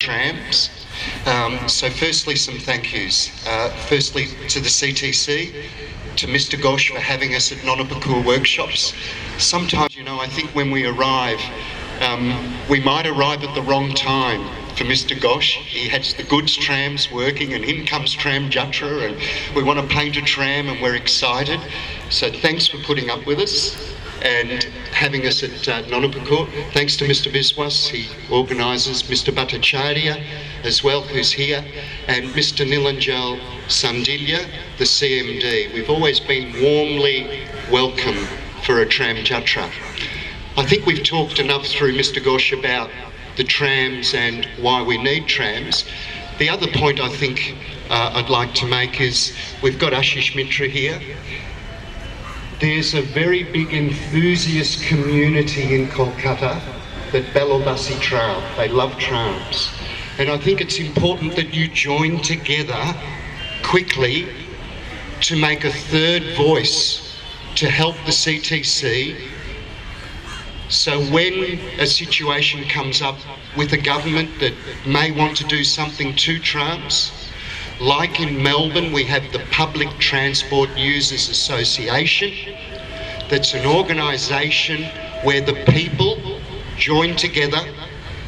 trams. So firstly, some thank yous. Firstly, to the CTC, to Mr. Gosh for having us at Nonapakua workshops. Sometimes, I think when we arrive, we might arrive at the wrong time for Mr. Gosh. He has the goods trams working, and in comes Tramjatra, and we want to paint a tram, and we're excited. So thanks for putting up with us and having us at Nonapakua. Thanks to Mr. Biswas, he organises, Mr. Bhattacharya as well, who's here, and Mr. Nilanjal Sandilya, the CMD. We've always been warmly welcome for a Tramjatra. I think we've talked enough through Mr. Gosh about the trams and why we need trams. The other point I think I'd like to make is we've got Ashish Mitra here. There's a very big enthusiast community in Calcutta that Belobasi Tram. They love trams. And I think it's important that you join together quickly to make a third voice to help the CTC. So when a situation comes up with a government that may want to do something to trams, like in Melbourne, we have the Public Transport Users Association. That's an organisation where the people join together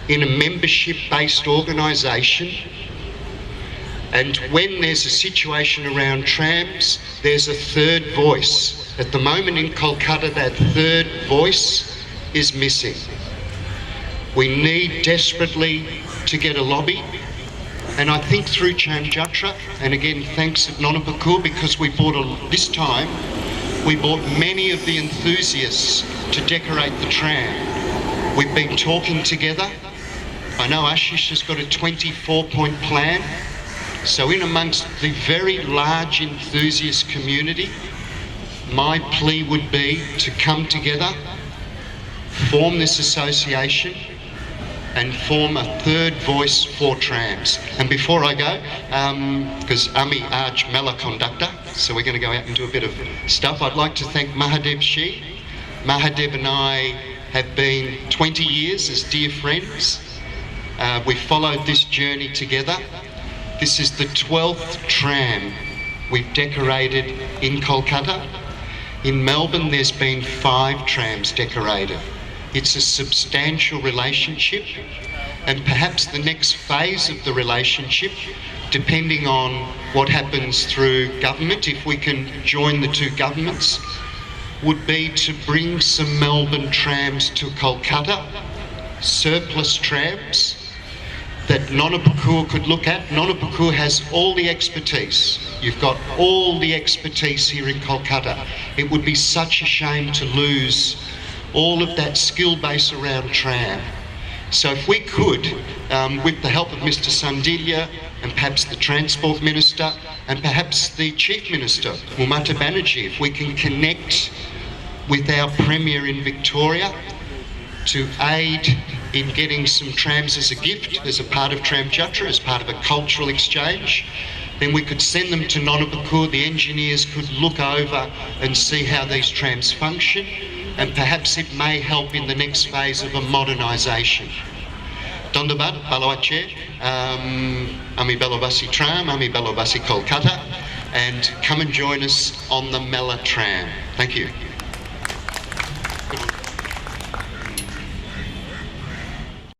in a membership-based organisation. And when there's a situation around trams, there's a third voice. At the moment in Calcutta, that third voice is missing. We need desperately to get a lobby. And I think through Tramjatra, and again thanks at Nonapakua, because this time we brought many of the enthusiasts to decorate the tram. We've been talking together. I know Ashish has got a 24-point plan. So in amongst the very large enthusiast community, my plea would be to come together, form this association, and form a third voice for trams. And before I go, because Ami Arj Mela conductor, so we're going to go out and do a bit of stuff, I'd like to thank Mahadev Shi. Mahadev and I have been 20 years as dear friends. We followed this journey together. This is the 12th tram we've decorated in Calcutta. In Melbourne, there's been 5 trams decorated. It's a substantial relationship, and perhaps the next phase of the relationship, depending on what happens through government, if we can join the two governments, would be to bring some Melbourne trams to Calcutta, surplus trams that Nonapakua could look at. Nonapakua has all the expertise. You've got all the expertise here in Calcutta. It would be such a shame to lose all of that skill base around tram. So if we could, with the help of Mr. Sandilya and perhaps the Transport Minister and perhaps the Chief Minister, Mamata Banerjee, if we can connect with our Premier in Victoria to aid in getting some trams as a gift, as a part of Tramjatra, as part of a cultural exchange, then we could send them to Nonapakua. The engineers could look over and see how these trams function, and perhaps it may help in the next phase of a modernisation. Dhanyavad, Balawache, Ami Belobasi Tram, Ami Belobasi Kolkata, and come and join us on the Mela tram. Thank you.